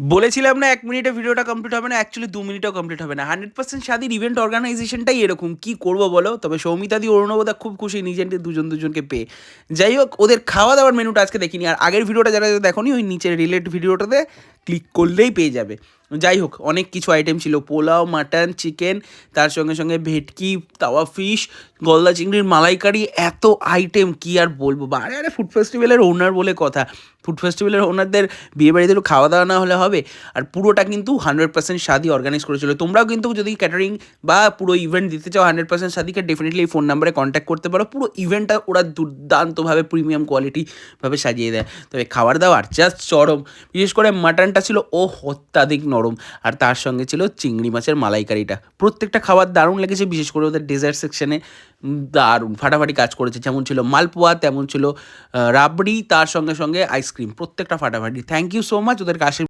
বলেছিলাম না ১ মিনিটে ভিডিওটা কমপ্লিট হবে না, অ্যাকচুয়ালি ২ মিনিটেও কমপ্লিট হবে না। 100% স্বাধীন ইভেন্ট অর্গানাইজেশনটাই এরকম। কি করব বলো? তবে সৌমিতাদি, অরুণবদা খুব খুশি নিজেদের দুজনকে পেয়ে। যাই হোক, ওদের খাওয়া-দাওয়ার মেনুটা আজকে দেখিনি। আর আগের ভিডিওটা যারা দেখোনি, ওই নিচের রিলেট ভিডিওটাতে ক্লিক করলেই পেয়ে যাবে। যাই হোক, অনেক কিছু আইটেম ছিল। পোলাও, মাটন, চিকেন, তার সঙ্গে ভেটকি, তাওয়া ফিশ, গলদা চিংড়ির মালাইকারি, এত আইটেম কি আর বলবো। আরে ফুড ফেস্টিভ্যালের ওনার বলে কথা। ফুড ফেস্টিভ্যালের ওনারদের বিয়েবাড়িতে একটু খাওয়া-দাওয়া না হলে হবে? আর পুরোটা কিন্তু 100% স্বাদী অর্গানাইজ করেছিল। তোমরাও কিন্তু যদি ক্যাটারিং বা পুরো ইভেন্ট দিতে চাও 100% স্বাদীকে, ডেফিনেটলি এই ফোন নাম্বারে কন্ট্যাক্ট করতে পারো। পুরো ইভেন্টটা ওরা দুর্দান্তভাবে প্রিমিয়াম কোয়ালিটিভাবে সাজিয়ে দেয়। তবে খাবার দাবার জাস্ট চরম। বিশেষ করে মাটনটা ছিল অত্যাধিক নরম। আর তার সঙ্গে ছিল চিংড়ি মাছের মালাইকারিটা। প্রত্যেকটা খাবার দারুণ লেগেছে, বিশেষ করে ওদের ডেজার্ট সেকশনে দারুণ ফাটাফাটি কাজ করেছে। যেমন ছিল মালপোয়া, তেমন ছিল রাবড়ি, তার সঙ্গে আইসক্রিম। প্রত্যেকটা ফাটাফাটি। থ্যাংক ইউ সো মাচ ওদেরকে